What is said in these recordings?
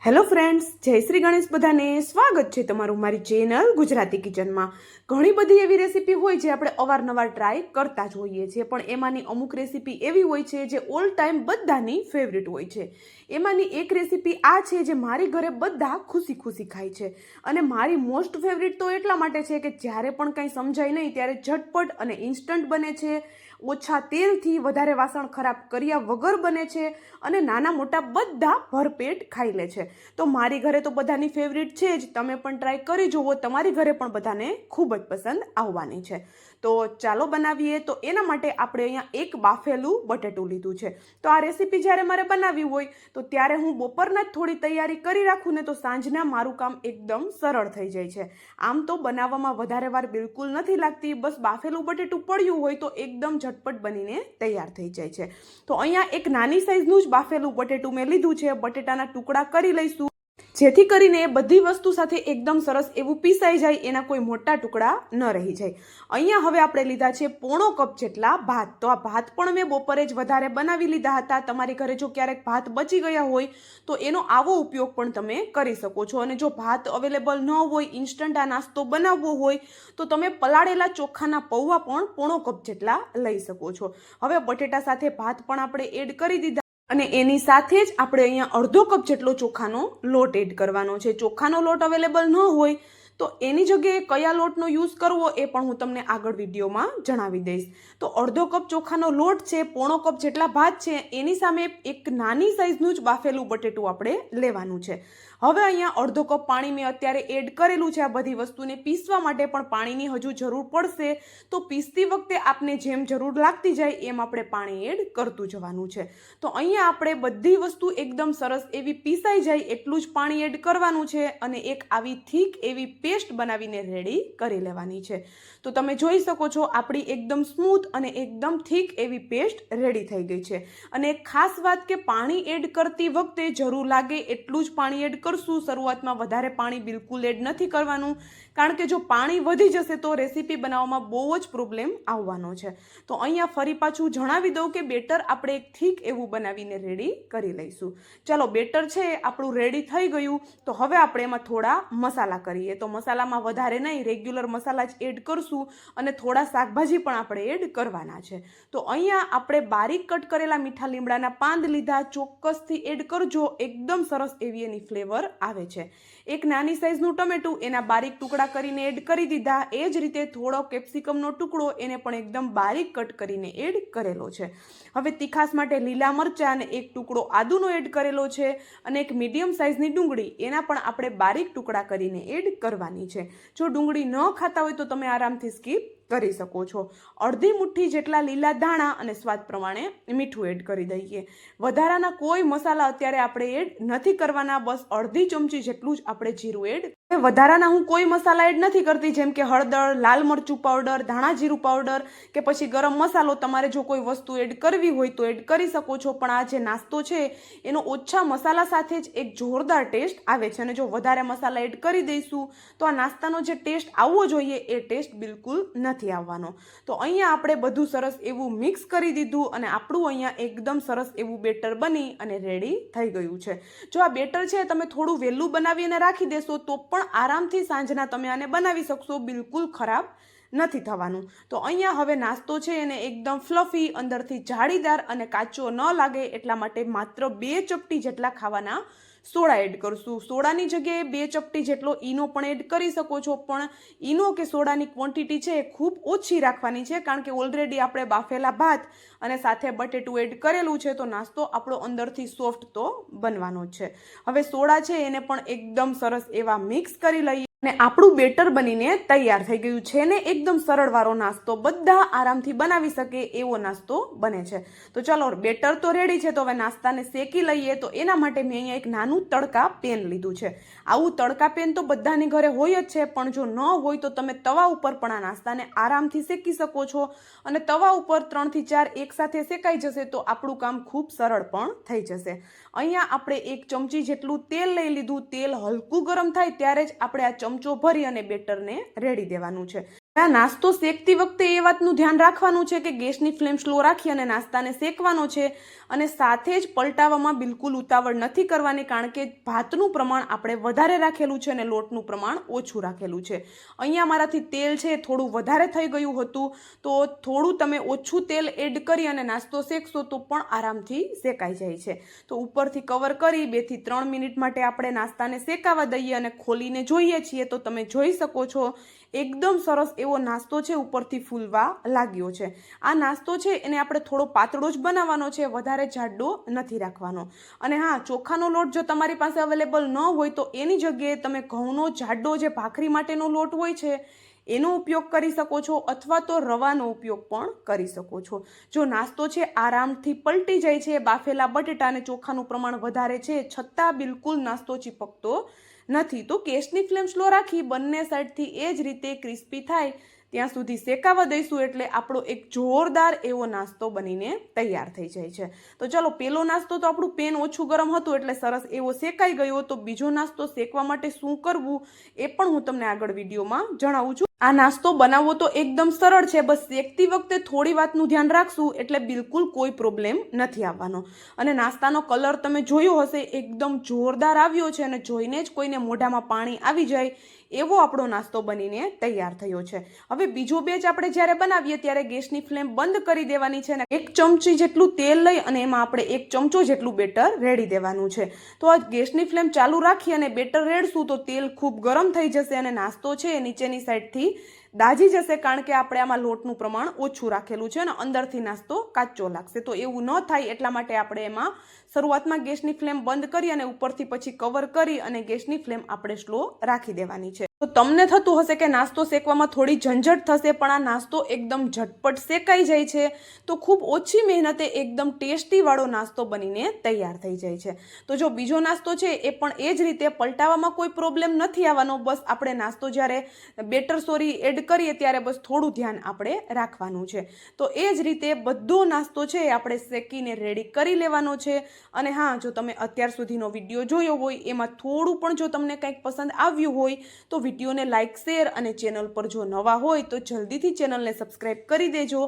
Hello friends, જય શ્રી ગણેશ. બધાને સ્વાગત છે તમારું મારી ચેનલ ગુજરાતી કિચનમાં. ઘણી બધી એવી રેસીપી હોય જે આપણે અવારનવાર ટ્રાય કરતા જ હોઈએ છીએ, પણ એમાંની અમુક રેસીપી એવી હોય છે જે ઓલ ટાઈમ બધાની ફેવરિટ હોય છે. એમાંની એક રેસીપી આ છે જે મારી ઘરે બધા ખુશી ખુશી ખાય છે, અને મારી મોસ્ટ ફેવરિટ તો એટલા માટે છે કે જ્યારે પણ કંઈ સમજાય નહીં ત્યારે ઝટપટ અને ઇન્સ્ટન્ટ બને છે, ઓછા તેલથી, વધારે વાસણ ખરાબ કર્યા વગર બને છે, અને નાના મોટા બધા ભરપેટ ખાઈ લે છે. તો મારી ઘરે તો બધાની ફેવરિટ છે જ. તમે પણ ટ્રાય કરી જુઓ, તમારી ઘરે પણ બધાને ખૂબ જ પસંદ આવવાની છે. તો ચાલો બનાવીએ. તો એના માટે આપણે અહીંયા એક બાફેલું બટેટું લીધું છે. તો આ રેસીપી જ્યારે મારે બનાવવી હોય તો ત્યારે હું બપોરના જ થોડી તૈયારી કરી રાખું ને તો સાંજના મારું કામ એકદમ સરળ થઈ જાય છે. આમ તો બનાવવામાં વધારે વાર બિલકુલ નથી લાગતી, બસ બાફેલું બટેટું પડ્યું હોય તો એકદમ ઝટપટ બનીને તૈયાર થઈ જાય છે. તો અહીંયા એક નાની સાઈઝનું જ બાફેલું બટેટું મેં લીધું છે. બટેટાના ટુકડા કરી લઈશું જેથી કરીને એ બધી વસ્તુ સાથે એકદમ સરસ એવું પીસાઈ જાય, એના કોઈ મોટા ટુકડા ન રહી જાય. અહીંયા હવે આપણે લીધા છે પોણો કપ જેટલા ભાત. તો આ ભાત પણ મેં બપોરે જ વધારે બનાવી લીધા હતા. તમારી ઘરે જો ક્યારેક ભાત બચી ગયા હોય તો એનો આવો ઉપયોગ પણ તમે કરી શકો છો. અને જો ભાત અવેલેબલ ન હોય, ઇન્સ્ટન્ટ આ નાસ્તો બનાવવો હોય તો તમે પલાળેલા ચોખાના પૌવા પણ પોણો કપ જેટલા લઈ શકો છો. હવે બટેટા સાથે ભાત પણ આપણે એડ કરી દીધા અને એની સાથે જ આપણે અહીંયા અડધો કપ જેટલો ચોખાનો લોટ એડ કરવાનો છે. ચોખાનો લોટ અવેલેબલ ન હોય તો એની જગ્યાએ કયા લોટનો યુઝ કરવો એ પણ હું તમને આગળ વિડીયોમાં જણાવી દઈશ. તો અડધો કપ ચોખાનો લોટ છે, પોણો કપ જેટલા ભાત છે, એની સામે એક નાની સાઈઝનું જ બાફેલું બટેટું આપણે લેવાનું છે. હવે અહીંયા અડધો કપ પાણી મેં અત્યારે એડ કરેલું છે. આ બધી વસ્તુને પીસવા માટે પણ પાણીની હજુ જરૂર પડશે. તો પીસતી વખતે આપને જેમ જરૂર લાગતી જાય એમ આપણે પાણી એડ કરતું જવાનું છે. તો અહીંયા આપણે બધી વસ્તુ એકદમ સરસ એવી પીસાઈ જાય એટલું જ પાણી એડ કરવાનું છે, અને એક આવી થીક એવી પેસ્ટ બનાવીને રેડી કરી લેવાની છે. તો તમે જોઈ શકો છો આપણી એકદમ સ્મૂથ અને એકદમ થીક એવી પેસ્ટ રેડી થઈ ગઈ છે. અને એક ખાસ વાત કે પાણી એડ કરતી વખતે જરૂર લાગે એટલું જ પાણી એડ કરશું. શરૂઆતમાં વધારે પાણી બિલકુલ એડ નથી કરવાનું, કારણ કે જો પાણી વધી જશે તો રેસીપી બનાવવામાં બહુ જ પ્રોબ્લેમ આવવાનો છે. તો અહીંયા ફરી પાછું જણાવી દઉં કે બેટર આપણે એક થીક એવું બનાવીને રેડી કરી લઈશું. ચાલો, બેટર છે આપણું રેડી થઈ ગયું. તો હવે આપણે એમાં થોડા મસાલા કરીએ. તો મસાલામાં વધારે નહીં, રેગ્યુલર મસાલા જ એડ કરશું, અને થોડા શાકભાજી પણ આપણે એડ કરવાના છે. તો અહીંયા આપણે બારીક કટ કરેલા મીઠા લીમડાના પાન લીધા. ચોક્કસથી એડ કરજો, એકદમ સરસ એવી એની ફ્લેવર આવે છે. એક નાની સાઈઝનું ટમેટું, એના બારીક ટુકડા કરીને એડ કરી દીધા. એ જ રીતે થોડો કેપ્સિકમનો ટુકડો, એને પણ એકદમ બારીક કટ કરીને એડ કરેલો છે. હવે તીખાસ માટે લીલા મરચાં અને એક ટુકડો આદુનો એડ કરેલો છે, અને એક મીડિયમ સાઈઝની ડુંગળી, એના પણ આપણે બારીક ટુકડા કરીને એડ કરવાની છે. જો ડુંગળી ન ખાતા હોય તો તમે આરામથી સ્કીપ કરી શકો છો. અડધી મુઠ્ઠી જેટલા લીલા ધાણા અને સ્વાદ પ્રમાણે મીઠું એડ કરી દઈએ. વધારાના કોઈ મસાલા અત્યારે આપણે એડ નથી કરવાના. બસ અડધી ચમચી જેટલું જ આપણે જીરું એડ. વધારાના હું કોઈ મસાલા એડ નથી કરતી, જેમ કે હળદર, લાલ મરચું પાવડર, ધાણા જીરું પાવડર કે પછી ગરમ મસાલો. તમારે જો કોઈ વસ્તુ એડ કરવી હોય તો એડ કરી શકો છો, પણ આ જે નાસ્તો છે એનો ઓછા મસાલા સાથે જ એક જોરદાર ટેસ્ટ આવે છે. અને જો વધારે મસાલા એડ કરી દઈશું તો આ નાસ્તાનો જે ટેસ્ટ આવવો જોઈએ એ ટેસ્ટ બિલકુલ નથી આવવાનો. તો અહીંયા આપણે બધું સરસ એવું મિક્સ કરી દીધું, અને આપણું અહીંયા એકદમ સરસ એવું બેટર બની અને રેડી થઈ ગયું છે. જો આ બેટર છે તમે થોડું વહેલું બનાવીને રાખી દેશો તો પણ આરામથી સાંજના તમે આને બનાવી શકશો, બિલકુલ ખરાબ નથી થવાનું. તો અહીંયા હવે નાસ્તો છે એને એકદમ ફ્લફી, અંદરથી જાળીદાર અને કાચો ન લાગે એટલા માટે માત્ર 2 ચપટી જેટલા ખાવાના સોડા એડ કરશું. સોડાની જગ્યાએ 2 ચપટી જેટલો ઈનો પણ એડ કરી શકો છો, પણ ઈનો કે સોડાની ક્વોન્ટિટી છે એ ખૂબ ઓછી રાખવાની છે, કારણ કે ઓલરેડી આપણે બાફેલા ભાત અને સાથે બટેટું એડ કરેલું છે, તો નાસ્તો આપણો અંદરથી સોફ્ટ તો બનવાનો જ છે. હવે સોડા છે એને પણ એકદમ સરસ એવા મિક્સ કરી લઈએ, અને આપણું બેટર બનીને તૈયાર થઈ ગયું છે. ને એકદમ સરળ વાળો નાસ્તો, બધા આરામથી બનાવી શકે એવો નાસ્તો બને છે. તો ચાલો, બેટર તો રેડી છે. તો હવે નાસ્તાને શેકી લઈએ. તો એના માટે મેં અહીંયા એક નાનું તડકા પેન લીધું છે. આવું તડકા પેન તો બધાની ઘરે હોય જ છે, પણ જો ન હોય તો તમે તવા ઉપર પણ આ નાસ્તાને આરામથી શેકી શકો છો. અને તવા ઉપર 3 થી 4 એકસાથે શેકાઈ જશે તો આપણું કામ ખૂબ સરળ પણ થઈ જશે. અહીંયા આપણે 1 ચમચી જેટલું તેલ લઈ લીધું. તેલ હલકું ગરમ થાય ત્યારે જ આપણે આ ચમચો ભરી અને બેટરને રેડી દેવાનું છે. આ નાસ્તો શેકતી વખતે એ વાતનું ધ્યાન રાખવાનું છે કે ગેસની ફ્લેમ સ્લો રાખી અને નાસ્તાને શેકવાનો છે અને સાથે જ પલટાવવામાં બિલકુલ ઉતાવળ નથી કરવાની, કારણ કે ભાતનું પ્રમાણ આપણે વધારે રાખેલું છે અને લોટનું પ્રમાણ ઓછું રાખેલું છે. અહીંયા મારાથી તેલ છે થોડું વધારે થઈ ગયું હતું, તો થોડું તમે ઓછું તેલ એડ કરી અને નાસ્તો શેકશો તો પણ આરામથી શેકાઈ જાય છે. તો ઉપરથી કવર કરી 2 થી 3 મિનિટ માટે આપણે નાસ્તાને શેકાવા દઈએ અને ખોલીને જોઈએ છીએ તો તમે જોઈ શકો છો એકદમ સરસ એવો નાસ્તો છે ઉપરથી ફૂલવા લાગ્યો છે. આ નાસ્તો છે એને આપણે થોડો પાતળો જ બનાવવાનો છે, વધારે જાડો નથી રાખવાનો. અને હા, ચોખાનો લોટ જો તમારી પાસે અવેલેબલ ન હોય તો એની જગ્યાએ તમે ઘઉંનો જાડો જે ભાખરી માટેનો લોટ હોય છે એનો ઉપયોગ કરી શકો છો, અથવા તો રવાનો ઉપયોગ પણ કરી શકો છો. જો નાસ્તો છે આરામથી પલટી જાય છે, બાફેલા બટેટા અને ચોખાનું પ્રમાણ વધારે છે છતાં બિલકુલ નાસ્તો ચીપકતો નથી, તો ગેસની ફ્લેમ સ્લો રાખી બંને સાઈડથી એ જ રીતે ક્રિસ્પી થાય ત્યાં સુધી શેકાવા દઈશું એટલે આપણો એક જોરદાર એવો નાસ્તો બનીને તૈયાર થઈ જાય છે. તો ચલો, પેલો નાસ્તો તો આપણું પેન ઓછું ગરમ હતું એટલે સરસ એવો શેકાઈ ગયો. તો બીજો નાસ્તો શેકવા માટે શું કરવું એ પણ હું તમને આગળ વિડીયોમાં જણાવું છું. આ નાસ્તો બનાવવો તો એકદમ સરળ છે, બસ શેકતી વખતે થોડી વાતનું ધ્યાન રાખશું એટલે બિલકુલ કોઈ પ્રોબ્લેમ નથી આવવાનો. અને નાસ્તાનો કલર તમે જોયો હશે એકદમ જોરદાર આવ્યો છે અને જોઈને જ કોઈને મોઢામાં પાણી આવી જાય એવો આપણો નાસ્તો બનીને તૈયાર થયો છે. હવે બીજો બેચ આપણે જ્યારે બનાવીએ ત્યારે ગેસની ફ્લેમ બંધ કરી દેવાની છે અને 1 ચમચી જેટલું તેલ લઈ અને એમાં આપણે 1 ચમચો જેટલું બેટર રેડી દેવાનું છે. તો આ ગેસની ફ્લેમ ચાલુ રાખી અને બેટર રેડશું તો તેલ ખૂબ ગરમ થઈ જશે અને નાસ્તો છે એ નીચેની સાઈડથી દાજી જશે, કારણ કે આપણે આમાં લોટનું પ્રમાણ ઓછું રાખેલું છે અને અંદરથી નાસ્તો કાચો લાગશે. તો એવું ન થાય એટલા માટે આપણે એમાં શરૂઆતમાં ગેસની ફ્લેમ બંધ કરી અને ઉપરથી પછી કવર કરી અને ગેસની ફ્લેમ આપણે સ્લો રાખી દેવાની છે. તો તમને થતું હશે કે નાસ્તો શેકવામાં થોડી ઝંઝટ થશે, પણ આ નાસ્તો એકદમ ઝટપટ શેકાઈ જાય છે, તો ખૂબ ઓછી મહેનતે એકદમ ટેસ્ટી વાળો નાસ્તો બનીને તૈયાર થઈ જાય છે. તો જો બીજો નાસ્તો છે એ પણ એ જ રીતે પલટાવામાં કોઈ પ્રોબ્લેમ નથી આવવાનો, બસ આપણે નાસ્તો જ્યારે બેટર એડ કરીએ ત્યારે બસ થોડું ધ્યાન આપણે રાખવાનું છે. તો એ જ રીતે બધો નાસ્તો છે એ આપણે શેકીને રેડી કરી લેવાનો છે. અને હા, જો તમે અત્યાર સુધીનો વિડીયો જોયો હોય એમાં થોડું પણ જો તમને કંઈક પસંદ આવ્યું હોય તો વિડીયોને લાઇક, શેર અને ચેનલ પર જો નવા હોય તો જલ્દીથી ચેનલને સબસ્ક્રાઈબ કરી દેજો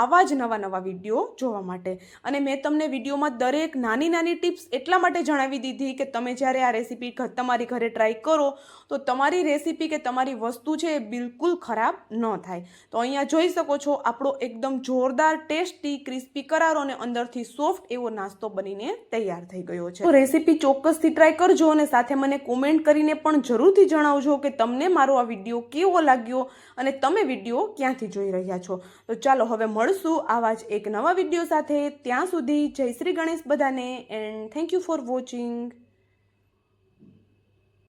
આવા જ નવા વિડીયો જોવા માટે. અને મેં તમને વિડીયોમાં દરેક નાની ટિપ્સ એટલા માટે જણાવી દીધી કે તમે જ્યારે આ રેસીપી તમારી ઘરે ટ્રાય કરો તો તમારી રેસીપી કે તમારી વસ્તુ છે એ બિલકુલ ખરાબ ન થાય. તો અહીંયા જોઈ શકો છો આપણો એકદમ જોરદાર ટેસ્ટી ક્રિસ્પી કરારો અને અંદરથી સોફ્ટ એવો નાસ્તો બનીને તૈયાર થઈ ગયો છે. તો રેસીપી ચોક્કસથી ટ્રાય કરજો અને સાથે મને કોમેન્ટ કરીને પણ જરૂરથી જણાવજો કે તમને મારો આ વિડીયો કેવો લાગ્યો અને તમે વિડીયો ક્યાંથી જોઈ રહ્યા છો. તો ચાલો હવે મળશું આવા જ એક નવા વિડીયો સાથે. ત્યાં સુધી જય શ્રી ગણેશ બધાને, and thank you for watching.